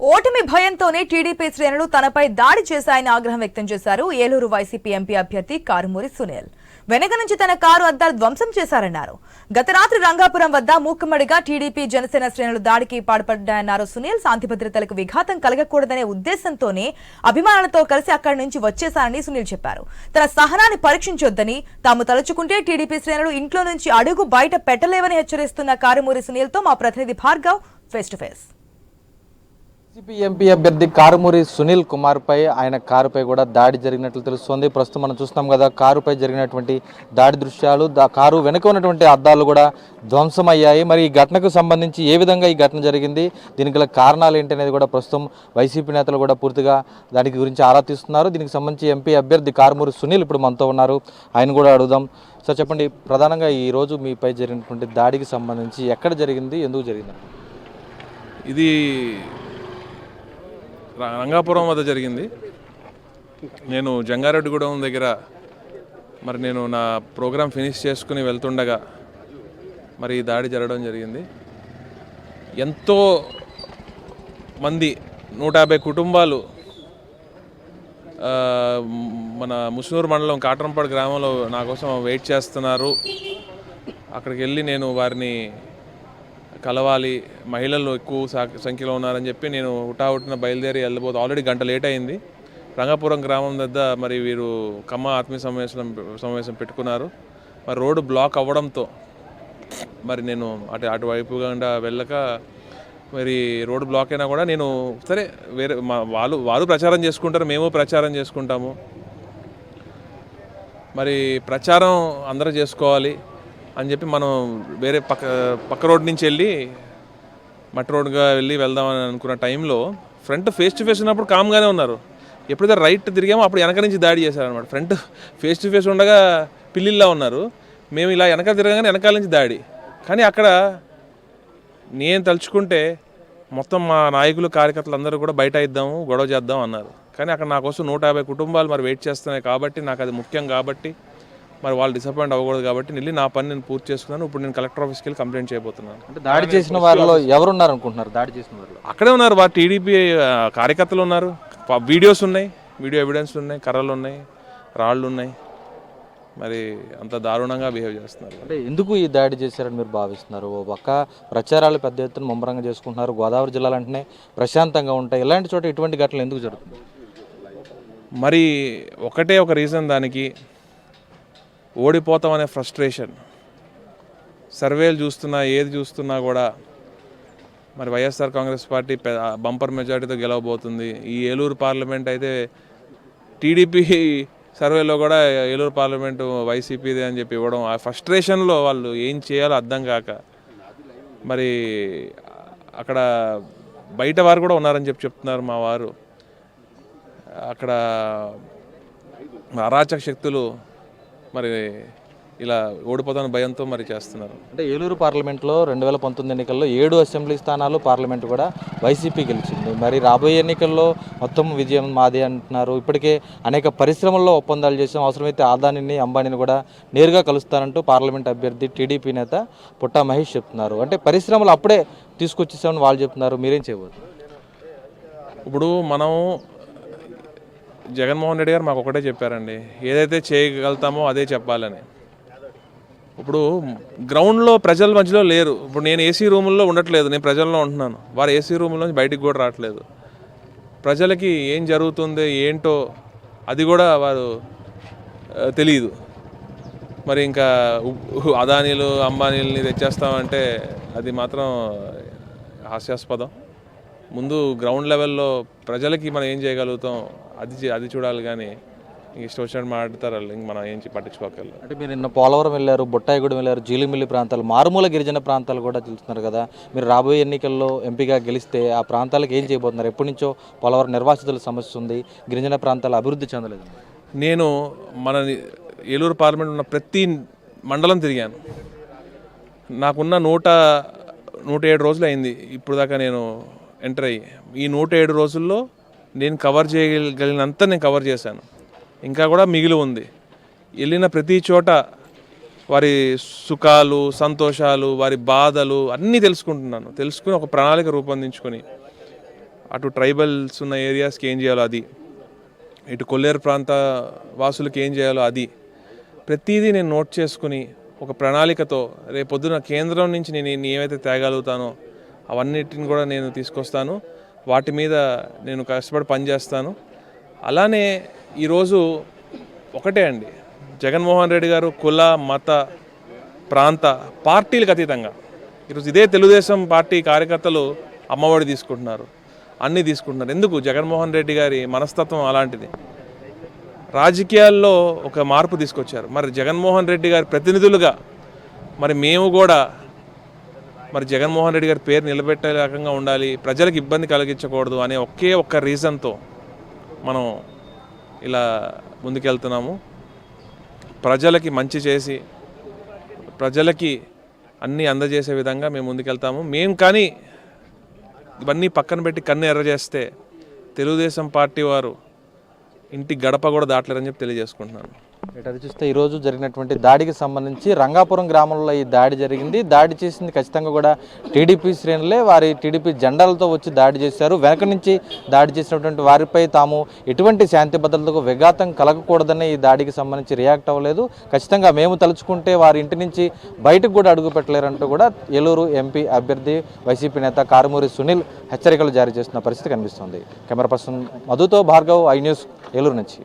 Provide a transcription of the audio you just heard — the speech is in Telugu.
ఓటమి భయంతోనే టీడీపీ శ్రేణులు తనపై దాడి చేశాయని ఆగ్రహం వ్యక్తం చేశారు ఏలూరు వైసీపీ ఎంపీ అభ్యర్థి కారుమూరి సునీల్. వెనక నుంచి తన కారు అద్దాలు ధ్వంసం చేశారన్నారు. గత రాత్రి రంగాపురం వద్ద మూకుమ్మడిగా టీడీపీ జనసేన శ్రేణులు దాడికి పాల్పడ్డాయన్నారు సునీల్. శాంతి భద్రతలకు విఘాతం కలగకూడదనే ఉద్దేశంతోనే అభిమానులతో కలిసి అక్కడి నుంచి వచ్చేశారని సునీల్ చెప్పారు. తన సహనాన్ని పరీక్షించొద్దని, తాము తలుచుకుంటే టీడీపీ శ్రేణులు ఇంట్లో నుంచి అడుగు బయట పెట్టలేవని హెచ్చరిస్తున్న కారుమూరి సునీల్తో మా ప్రతినిధి Bhargav face to face. YCP MP అభ్యర్థి కారుమూరి సునీల్ కుమార్పై ఆయన కారుపై కూడా దాడి జరిగినట్లు తెలుస్తోంది. ప్రస్తుతం మనం చూస్తున్నాం కదా, కారుపై జరిగినటువంటి దాడి దృశ్యాలు, కారు వెనుక ఉన్నటువంటి అద్దాలు కూడా ధ్వంసమయ్యాయి. మరి ఈ ఘటనకు సంబంధించి ఏ విధంగా ఈ ఘటన జరిగింది, దీనికి గల కారణాలు ఏంటి అనేది కూడా ప్రస్తుతం వైసీపీ నేతలు కూడా పూర్తిగా దానికి గురించి ఆరా తీస్తున్నారు. దీనికి సంబంధించి ఎంపీ అభ్యర్థి కారుమూరి సునీల్ ఇప్పుడు మనతో ఉన్నారు, ఆయన కూడా అడుగుదాం. సార్ చెప్పండి, ప్రధానంగా ఈరోజు మీపై జరిగినటువంటి దాడికి సంబంధించి ఎక్కడ జరిగింది, ఎందుకు జరిగింది? ఇది రంగాపురం వద్ద జరిగింది. నేను జంగారెడ్డిగూడెం దగ్గర నేను నా ప్రోగ్రాం ఫినిష్ చేసుకుని వెళ్తుండగా మరి ఈ దాడి జరగడం జరిగింది. ఎంతో మంది 150 కుటుంబాలు మన ముస్నూరు మండలం కాట్రంపాడు గ్రామంలో నా కోసం వెయిట్ చేస్తున్నారు. అక్కడికి వెళ్ళి నేను వారిని కలవాలి, మహిళలు ఎక్కువ సంఖ్యలో ఉన్నారని చెప్పి నేను హుటాహుటిన బయలుదేరి వెళ్ళబోతు. ఆల్రెడీ గంట లేట్ అయింది. రంగాపురం గ్రామం వద్ద మరి వీరు కమ్మ ఆత్మీయ సమావేశం పెట్టుకున్నారు. మరి రోడ్డు బ్లాక్ అవ్వడంతో మరి నేను అటువైపుగా వెళ్ళక మరి రోడ్డు బ్లాక్ అయినా కూడా నేను సరే వేరే వాళ్ళు ప్రచారం చేసుకుంటారు, మేము ప్రచారం చేసుకుంటాము. మరి ప్రచారం అందరూ చేసుకోవాలి అని చెప్పి మనం వేరే పక్క రోడ్ నుంచి వెళ్ళి మట్టి రోడ్గా వెళ్దామని అనుకున్న టైంలో ఫ్రంట్ ఫేస్ టు ఫేస్ ఉన్నప్పుడు కామ్గానే ఉన్నారు. ఎప్పుడైతే రైట్ తిరిగామో అప్పుడు వెనక నుంచి దాడి చేశారనమాట. ఫ్రంట్ ఫేస్ టు ఫేస్ ఉండగా పిల్లిల్లా ఉన్నారు, మేము ఇలా వెనక తిరగగానే వెనకాల నుంచి దాడి. కానీ అక్కడ నేను తలుచుకుంటే మొత్తం మా నాయకులు కార్యకర్తలు అందరూ కూడా బయట ఇద్దాము, గొడవ చేద్దాం అన్నారు. కానీ అక్కడ నా కోసం 150 కుటుంబాలు మరి వెయిట్ చేస్తున్నాయి కాబట్టి, నాకు అది ముఖ్యం కాబట్టి, మరి వాళ్ళు డిసప్పాయింట్ అవ్వకూడదు కాబట్టి వెళ్ళి నా పని నేను పూర్తి చేసుకున్నాను. ఇప్పుడు నేను కలెక్టర్ ఆఫీస్కి వెళ్ళి కంప్లైంట్ చేయబోతున్నాను. అంటే దాడి చేసిన వారిలో ఎవరున్నారు అనుకుంటున్నారు? దాడి చేసిన వారిలో అక్కడే ఉన్నారు, వారు టీడీపీ కార్యకర్తలు ఉన్నారు, వీడియోస్ ఉన్నాయి, వీడియో ఎవిడెన్స్లు ఉన్నాయి, కర్రలు ఉన్నాయి, రాళ్ళు ఉన్నాయి. మరి అంత దారుణంగా బిహేవ్ చేస్తున్నారు. అంటే ఎందుకు ఈ దాడి చేశారని మీరు భావిస్తున్నారు? ఓ పక్క ప్రచారాలు పెద్ద ఎత్తున ముమ్మరంగా చేసుకుంటున్నారు, గోదావరి జిల్లాలు అంటేనే ప్రశాంతంగా ఉంటాయి, ఇలాంటి చోట ఇటువంటి ఘటనలు ఎందుకు జరుగుతుంది? మరి ఒకటే ఒక రీజన్, దానికి ఓడిపోతామనే ఫ్రస్ట్రేషన్. సర్వేలు చూస్తున్నా, ఏది చూస్తున్నా కూడా మరి వైఎస్ఆర్ కాంగ్రెస్ పార్టీ బంపర్ మెజారిటీతో గెలవబోతుంది. ఈ ఏలూరు పార్లమెంట్ అయితే టీడీపీ సర్వేలో కూడా ఏలూరు పార్లమెంటు వైసీపీదే అని చెప్పి ఇవ్వడం, ఆ ఫ్రస్ట్రేషన్లో వాళ్ళు ఏం చేయాలో అర్థం కాక మరి అక్కడ బయట వారు కూడా ఉన్నారని చెప్తున్నారు మా వారు. అక్కడ అరాచక శక్తులు మరి ఇలా ఓడిపోతాన భయంతో మరి చేస్తున్నారు. అంటే ఏలూరు పార్లమెంట్లో 2019 ఎన్నికల్లో 7 అసెంబ్లీ స్థానాలు పార్లమెంటు కూడా వైసీపీ గెలిచింది. మరి రాబోయే ఎన్నికల్లో మొత్తం విజయం మాదే అంటున్నారు. ఇప్పటికే అనేక పరిశ్రమల్లో ఒప్పందాలు చేసాం, అవసరమైతే అదానిని అంబానీని కూడా నేరుగా కలుస్తారంటూ పార్లమెంట్ అభ్యర్థి టీడీపీ నేత పుట్టా మహేష్ చెప్తున్నారు. అంటే పరిశ్రమలు అప్పుడే తీసుకొచ్చేసామని వాళ్ళు చెప్తున్నారు, మీరేం చేయబోతున్నారు? ఇప్పుడు మనం జగన్మోహన్ రెడ్డి గారు మాకు ఒకటే చెప్పారండి, ఏదైతే చేయగలుగుతామో అదే చెప్పాలని. ఇప్పుడు గ్రౌండ్లో ప్రజల మధ్యలో లేరు. ఇప్పుడు నేను ఏసీ రూముల్లో ఉండట్లేదు, నేను ప్రజల్లో ఉంటున్నాను. వారు ఏసీ రూముల్లోంచి బయటికి కూడా రావట్లేదు. ప్రజలకి ఏం జరుగుతుంది ఏంటో అది కూడా వారు తెలియదు. మరి ఇంకా అదానీలు అంబానీలని తెచ్చేస్తామంటే అది మాత్రం హాస్యాస్పదం. ముందు గ్రౌండ్ లెవెల్లో ప్రజలకి మనం ఏం చేయగలుగుతాం అది చూడాలి, కానీ ఇష్టం వచ్చినట్టు మాట్లాడతారు, ఇంక మనం ఏం పట్టించుకోగలరు. అంటే మీరు నిన్న పోలవరం వెళ్ళారు, బొట్టాయిగూడెం వెళ్ళారు, జీలిమిల్లి ప్రాంతాలు, మారుమూల గిరిజన ప్రాంతాలు కూడా చూస్తున్నారు కదా. మీరు రాబోయే ఎన్నికల్లో ఎంపీగా గెలిస్తే ఆ ప్రాంతాలకు ఏం చేయబోతున్నారు? ఎప్పటి నుంచో పోలవరం నిర్వాసితుల సమస్య ఉంది, గిరిజన ప్రాంతాలు అభివృద్ధి చెందలేదు. నేను మన ఏలూరు పార్లమెంట్ ఉన్న ప్రతి మండలం తిరిగాను. నాకున్న 107 రోజులు అయింది ఇప్పుడు దాకా నేను ఎంటర్ అయ్యి. ఈ 107 రోజుల్లో నేను కవర్ చేయగలిగినంత నేను కవర్ చేశాను, ఇంకా కూడా మిగిలి ఉంది. వెళ్ళిన ప్రతి చోట వారి సుఖాలు, సంతోషాలు, వారి బాధలు అన్నీ తెలుసుకుంటున్నాను. తెలుసుకుని ఒక ప్రణాళిక రూపొందించుకొని అటు ట్రైబల్స్ ఉన్న ఏరియాస్కి ఏం చేయాలో అది, ఇటు కొల్లేరు ప్రాంత వాసులకి ఏం చేయాలో అది, ప్రతిదీ నేను నోట్ చేసుకుని ఒక ప్రణాళికతో రేపొద్దున కేంద్రం నుంచి నేను ఏమైతే తేగలుగుతానో అవన్నిటిని కూడా నేను తీసుకొస్తాను. వాటి మీద నేను కష్టపడి పనిచేస్తాను. అలానే ఈరోజు ఒకటే అండి, జగన్మోహన్ రెడ్డి గారు కుల మత ప్రాంత పార్టీలకు అతీతంగా ఈరోజు ఇదే తెలుగుదేశం పార్టీ కార్యకర్తలు అమ్మఒడి తీసుకుంటున్నారు, అన్నీ తీసుకుంటున్నారు. ఎందుకు? జగన్మోహన్ రెడ్డి గారి మనస్తత్వం అలాంటిది. రాజకీయాల్లో ఒక మార్పు తీసుకొచ్చారు. మరి జగన్మోహన్ రెడ్డి గారి ప్రతినిధులుగా మరి మేము కూడా మరి జగన్మోహన్ రెడ్డి గారి పేరు నిలబెట్టే రకంగా ఉండాలి, ప్రజలకు ఇబ్బంది కలిగించకూడదు అనే ఒక్క రీజన్తో మనం ఇలా ముందుకెళ్తున్నాము. ప్రజలకి మంచి చేసి ప్రజలకి అన్నీ అందజేసే విధంగా మేము ముందుకెళ్తాము. మేము కానీ ఇవన్నీ పక్కన పెట్టి కన్ను ఎర్ర చేస్తే తెలుగుదేశం పార్టీ వారు ఇంటి గడప కూడా దాటలేరని చెప్పి తెలియజేసుకుంటున్నాను. అది చూస్తే ఈరోజు జరిగినటువంటి దాడికి సంబంధించి రంగాపురం గ్రామంలో ఈ దాడి జరిగింది. దాడి చేసింది ఖచ్చితంగా కూడా టీడీపీ శ్రేణులే. వారి టీడీపీ జెండాలతో వచ్చి దాడి చేశారు. వెనక నుంచి దాడి చేసినటువంటి వారిపై తాము ఎటువంటి శాంతి భద్రతలకు విఘాతం కలగకూడదని ఈ దాడికి సంబంధించి రియాక్ట్ అవ్వలేదు. ఖచ్చితంగా మేము తలుచుకుంటే వారి ఇంటి నుంచి బయటకు కూడా అడుగు పెట్టలేరంటూ కూడా ఏలూరు ఎంపీ అభ్యర్థి వైసీపీ నేత కారుమూరి సునీల్ హెచ్చరికలు జారీ చేస్తున్న పరిస్థితి కనిపిస్తుంది. కెమెరా పర్సన్ మధుతో భార్గవ్, ఐ న్యూస్, ఏలూరు నుంచి.